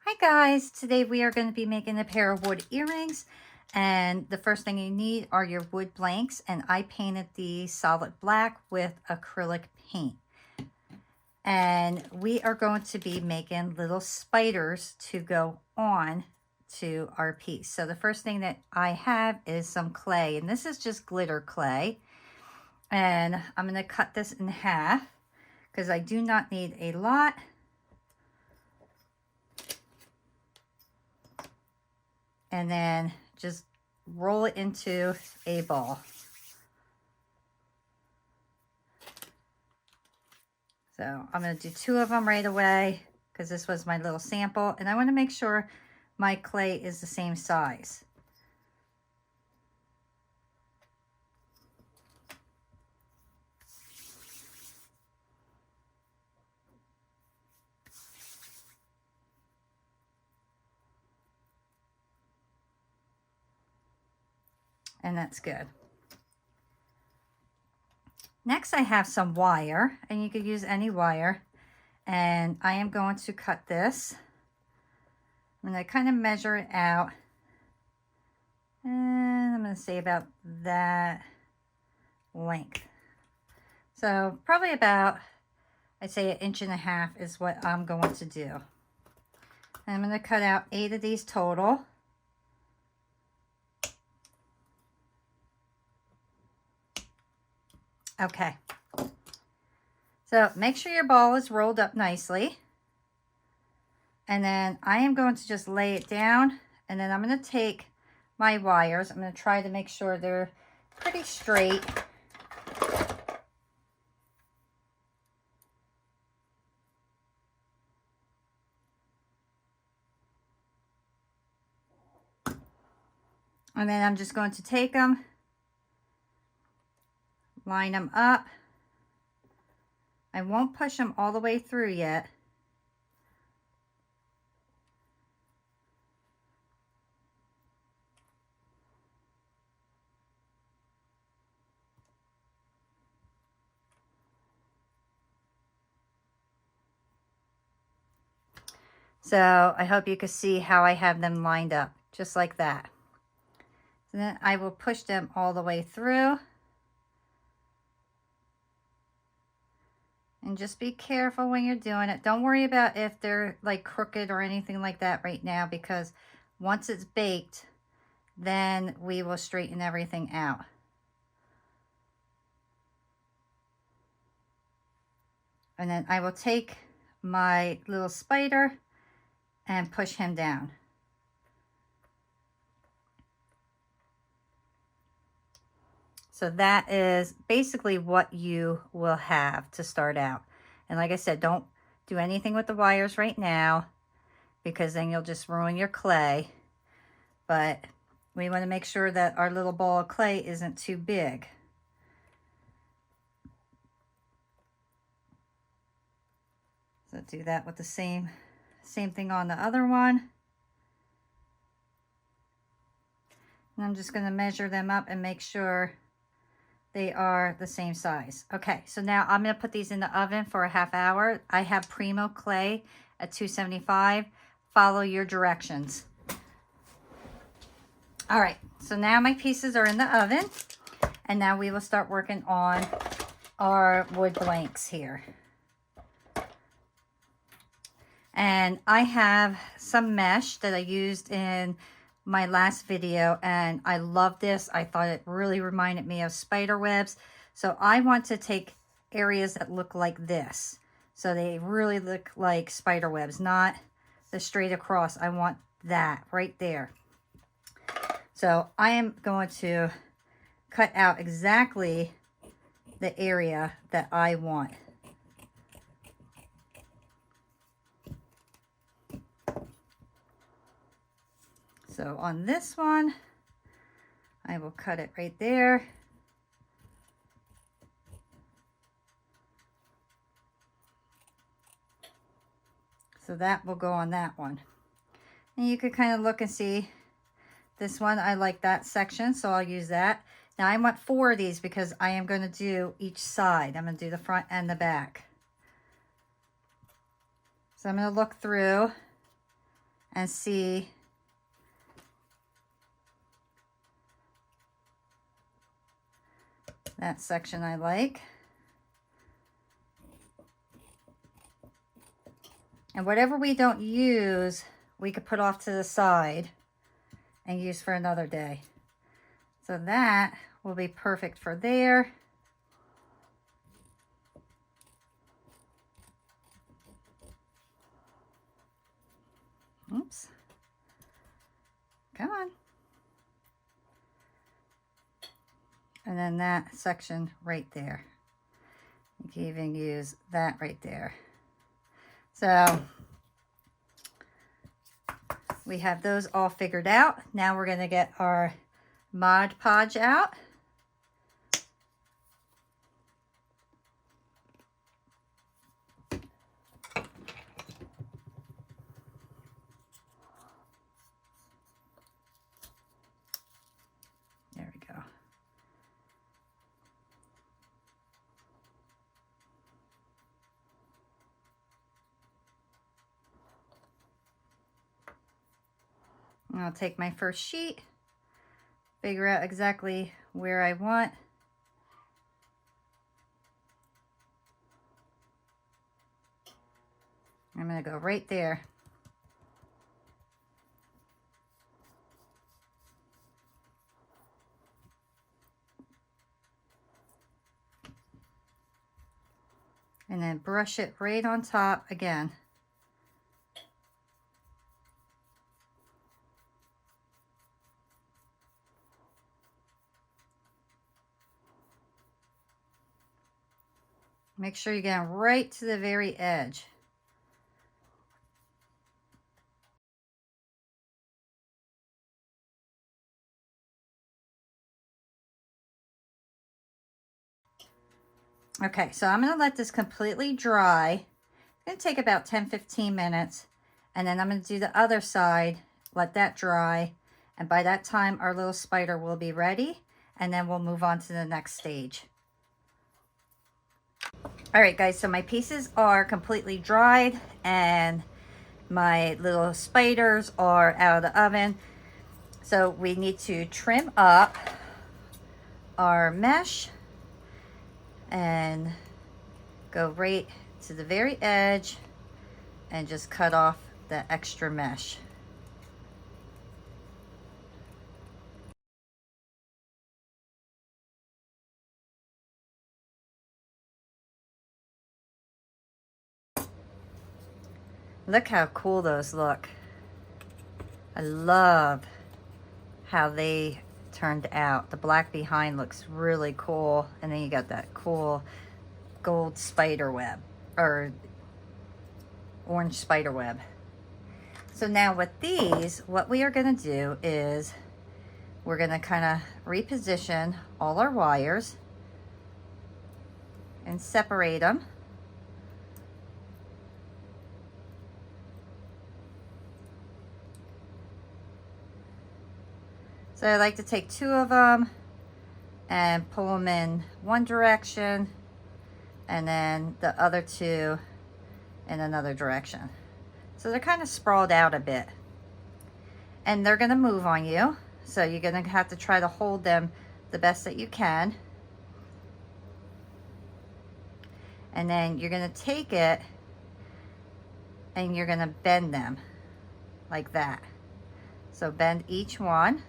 Hi guys, today we are going to be making a pair of wood earrings, and the first thing you need are your wood blanks, and I painted these solid black with acrylic paint. And we are going to be making little spiders to go on to our piece. So the first thing that I have is some clay, and this is just glitter clay. And I'm going to cut this in half because I do not need a lot. And then just roll it into a ball. So I'm going to do 2 of them right away because this was my little sample, and I want to make sure my clay is the same size. And that's good. Next, I have some wire, and you could use any wire, and I am going to cut this. I'm going to kind of measure it out, and I'm going to say about that length. So probably about, I'd say 1.5 inches is what I'm going to do. And I'm going to cut out 8 of these total. Okay, so make sure your ball is rolled up nicely. And then I am going to just lay it down, and then I'm going to take my wires. I'm going to try to make sure they're pretty straight. And then I'm just going to take them, line them up. I won't push them all the way through yet. So I hope you can see how I have them lined up, just like that. And then I will push them all the way through. And just be careful when you're doing it. Don't worry about if they're like crooked or anything like that right now, because once it's baked, then we will straighten everything out. And then I will take my little spider and push him down. So that is basically what you will have to start out. And like I said, don't do anything with the wires right now, because then you'll just ruin your clay. But we want to make sure that our little ball of clay isn't too big. So do that with the same thing on the other one. And I'm just going to measure them up and make sure they are the same size. Okay, so now I'm going to put these in the oven for a ½ hour. I have Primo clay at 275. Follow your directions. All right, so now my pieces are in the oven, and now we will start working on our wood blanks here. And I have some mesh that I used in my last video, and I love this. I thought it really reminded me of spider webs. So I want to take areas that look like this. So they really look like spider webs, not the straight across. I want that right there. So I am going to cut out exactly the area that I want. So on this one, I will cut it right there. So that will go on that one. And you could kind of look and see this one. I like that section, so I'll use that. Now I want 4 of these because I am going to do each side. I'm going to do the front and the back. So I'm going to look through and see that section I like. And whatever we don't use, we could put off to the side and use for another day. So that will be perfect for there. Oops. Come on. And then that section right there. You can even use that right there. So we have those all figured out. Now we're going to get our Mod Podge out. There we go. I'll take my first sheet, figure out exactly where I want. I'm going to go right there. And then brush it right on top again. Make sure you get right to the very edge. Okay, so I'm going to let this completely dry. It's going to take about 10-15 minutes. And then I'm going to do the other side, let that dry. And by that time, our little spider will be ready. And then we'll move on to the next stage. All right, guys, so my pieces are completely dried and my little spiders are out of the oven. So we need to trim up our mesh and go right to the very edge and just cut off the extra mesh. Look how cool those look. I love how they turned out. The black behind looks really cool. And then you got that cool gold spider web or orange spider web. So now with these, what we are going to do is we're going to kind of reposition all our wires and separate them. So I like to take two of them and pull them in one direction and then the other two in another direction. So they're kind of sprawled out a bit. And they're going to move on you. So you're going to have to try to hold them the best that you can. And then you're going to take it and you're going to bend them like that. So bend each one.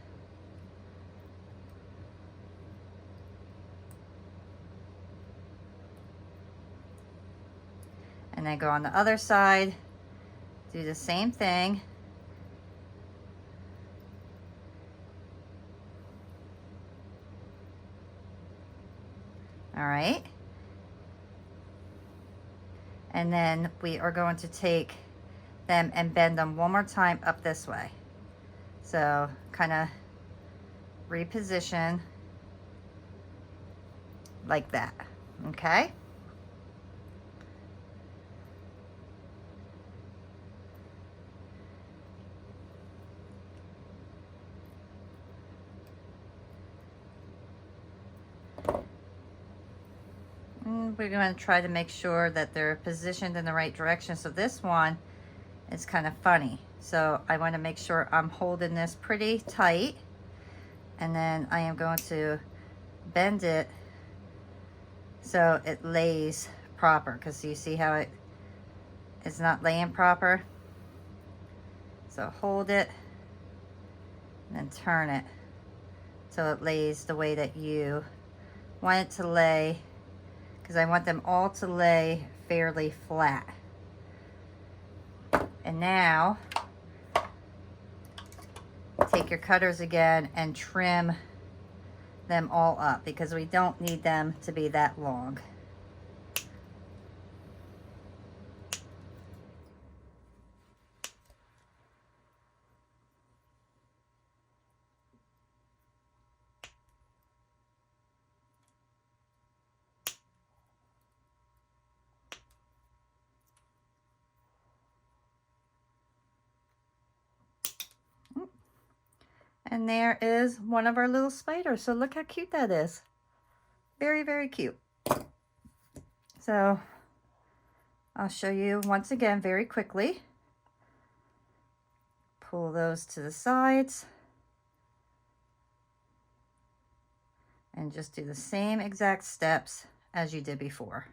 And then go on the other side, do the same thing. All right. And then we are going to take them and bend them one more time up this way. So kind of reposition like that, okay? We're going to try to make sure that they're positioned in the right direction. So this one is kind of funny. So I want to make sure I'm holding this pretty tight, and then I am going to bend it so it lays proper, because you see how it's not laying proper. So hold it and then turn it so it lays the way that you want it to lay, because I want them all to lay fairly flat. And now take your cutters again and trim them all up, because we don't need them to be that long. And there is one of our little spiders. So look how cute that is. Very, very cute. So I'll show you once again very quickly. Pull those to the sides. And just do the same exact steps as you did before.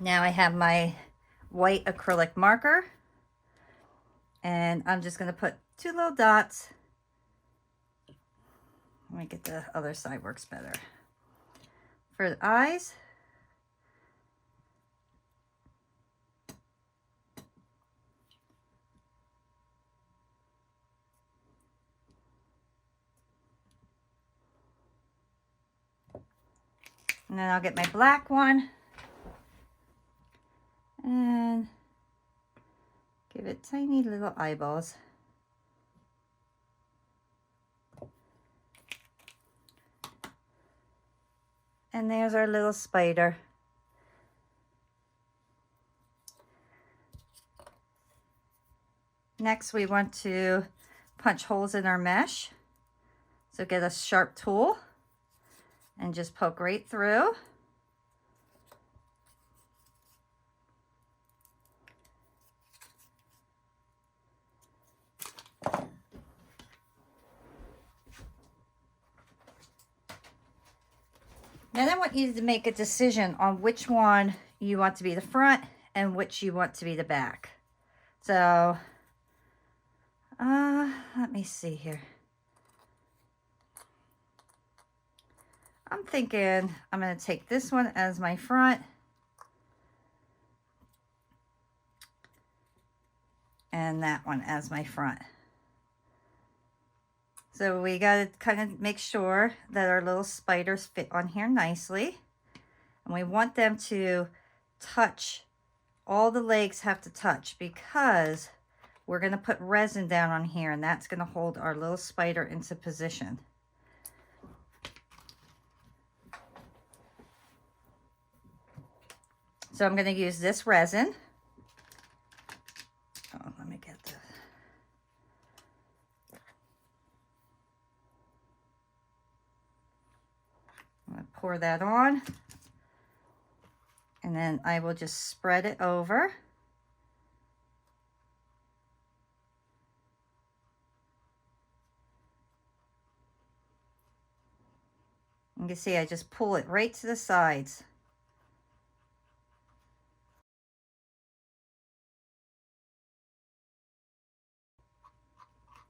Now I have my white acrylic marker, and I'm just going to put 2 little dots. Let me get the other side, works better. For the eyes. And then I'll get my black one and give it tiny little eyeballs. And there's our little spider. Next, we want to punch holes in our mesh. So get a sharp tool and just poke right through. Then I want you to make a decision on which one you want to be the front and which you want to be the back. So, let me see here. I'm thinking I'm going to take this one as my front and that one as my front. So we got to kind of make sure that our little spiders fit on here nicely. And we want them to touch. All the legs have to touch, because we're going to put resin down on here, and that's going to hold our little spider into position. So I'm going to use this resin. Oh, let me get this. I'm going to pour that on, and then I will just spread it over. You can see I just pull it right to the sides.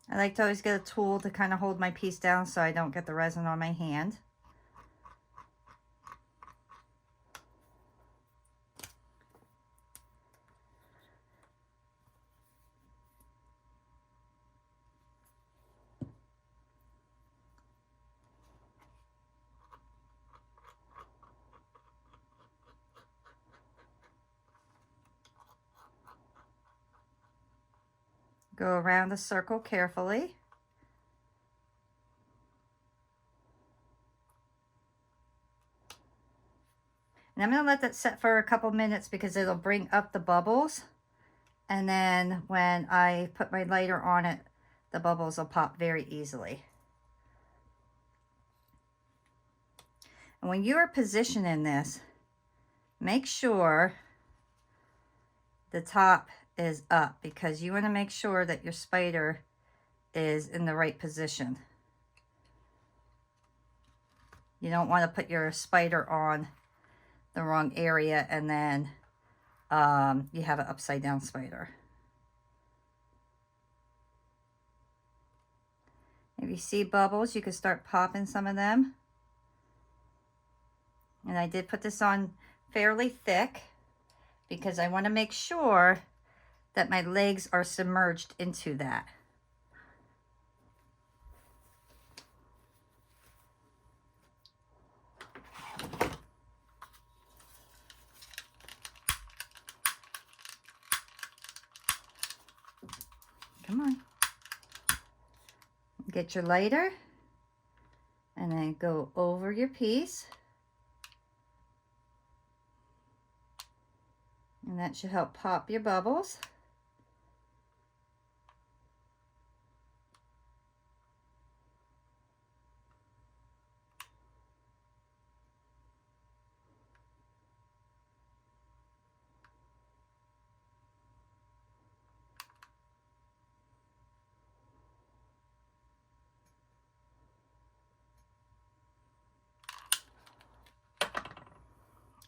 I like to always get a tool to kind of hold my piece down so I don't get the resin on my hand. Go around the circle carefully. And I'm going to let that set for a couple minutes because it'll bring up the bubbles. And then when I put my lighter on it, the bubbles will pop very easily. And when you are positioning this, make sure the top is up because you want to make sure that your spider is in the right position. You don't want to put your spider on the wrong area and then you have an upside down spider. If you see bubbles, you can start popping some of them. And I did put this on fairly thick because I want to make sure that my legs are submerged into that. Come on. Get your lighter and then go over your piece. And that should help pop your bubbles.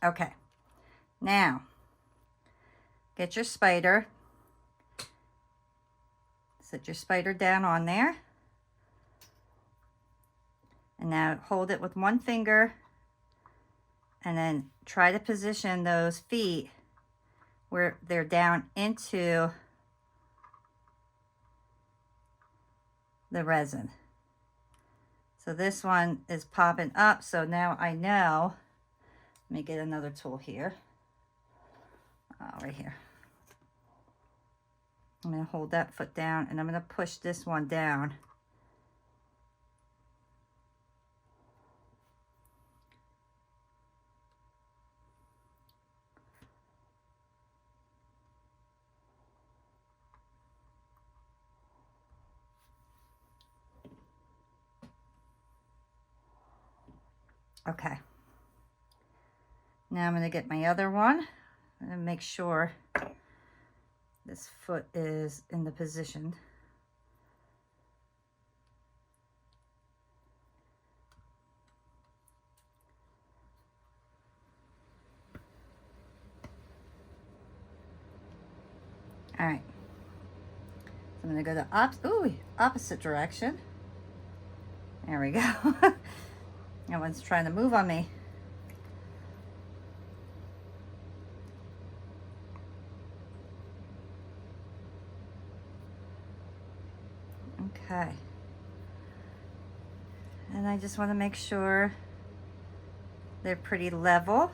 Okay, now get your spider, set your spider down on there, and now hold it with one finger and then try to position those feet where they're down into the resin. So this one is popping up, so now I know. Let me get another tool here. Right here. I'm going to hold that foot down and I'm going to push this one down. Okay. Now I'm going to get my other one and make sure this foot is in the position. All right. So I'm going to go the opposite direction. There we go. That one's trying to move on me. Okay. And I just want to make sure they're pretty level.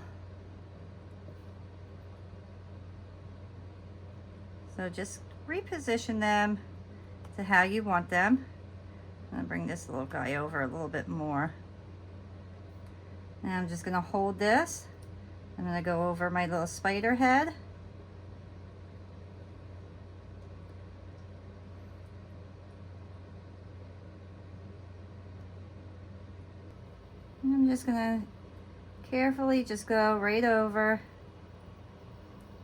So just reposition them to how you want them. I'm gonna bring this little guy over a little bit more. And I'm just gonna hold this. I'm gonna go over my little spider head. And I'm just gonna carefully just go right over.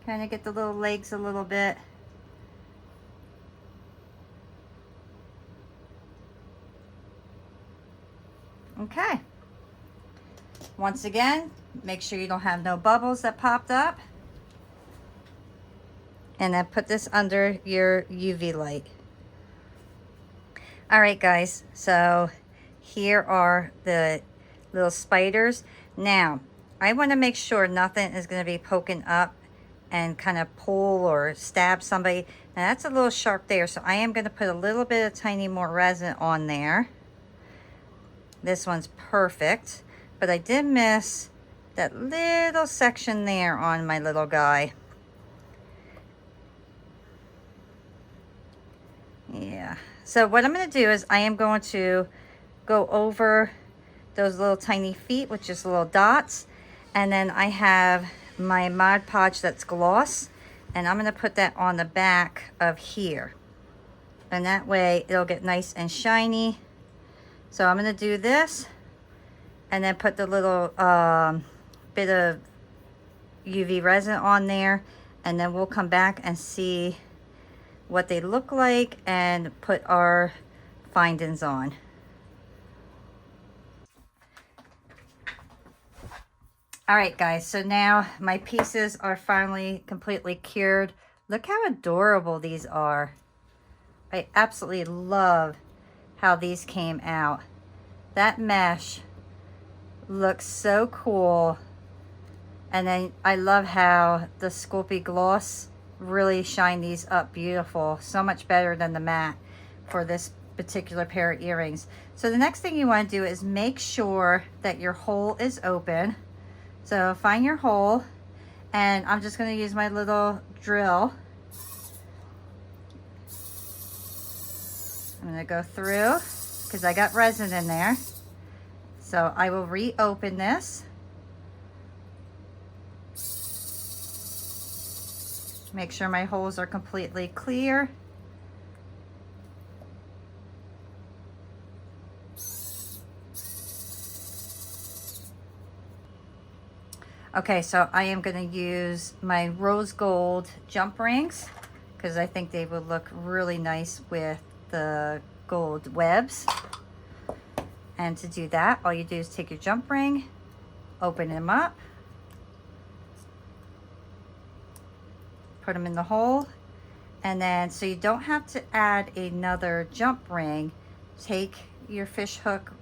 Kind of get the little legs a little bit. Okay. Once again, make sure you don't have no bubbles that popped up. And then put this under your UV light. All right, guys. So here are the little spiders. Now, I want to make sure nothing is going to be poking up and kind of pull or stab somebody. Now, that's a little sharp there. So I am going to put a little bit of tiny more resin on there. This one's perfect, but I did miss that little section there on my little guy. Yeah, so what I'm going to do is I am going to go over those little tiny feet with just little dots, And then I have my Mod Podge that's gloss, and I'm going to put that on the back of here. And that way it'll get nice and shiny. So I'm going to do this and then put the little bit of UV resin on there, and then we'll come back and see what they look like and put our findings on. All right, guys, so now my pieces are finally completely cured. Look how adorable these are. I absolutely love how these came out. That mesh looks so cool. And then I love how the Sculpey gloss really shined these up beautiful. So much better than the matte for this particular pair of earrings. So the next thing you want to do is make sure that your hole is open. So find your hole, and I'm just going to use my little drill. I'm going to go through because I got resin in there. So I will reopen this. Make sure my holes are completely clear. Okay, so I am going to use my rose gold jump rings because I think they would look really nice with the gold webs. And to do that, all you do is take your jump ring, open them up, put them in the hole, and then so you don't have to add another jump ring, take your fish hook,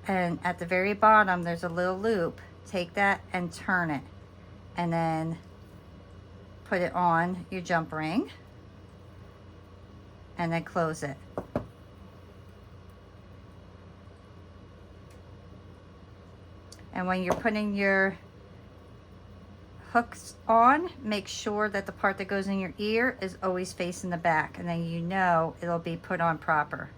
and at the very bottom there's a little loop. Take that and turn it, and then put it on your jump ring, and then close it. And when you're putting your hooks on, make sure that the part that goes in your ear is always facing the back, and then you know it'll be put on proper.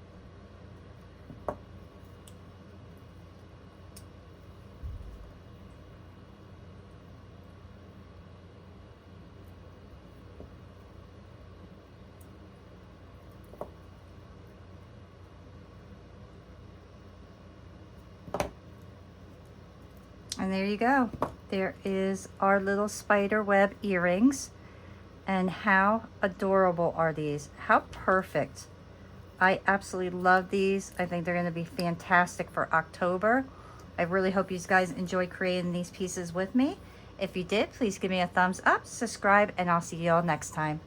And there you go. There is our little spider web earrings. And how adorable are these? How perfect. I absolutely love these. I think they're going to be fantastic for October. I really hope you guys enjoy creating these pieces with me. If you did, please give me a thumbs up, subscribe, and I'll see you all next time.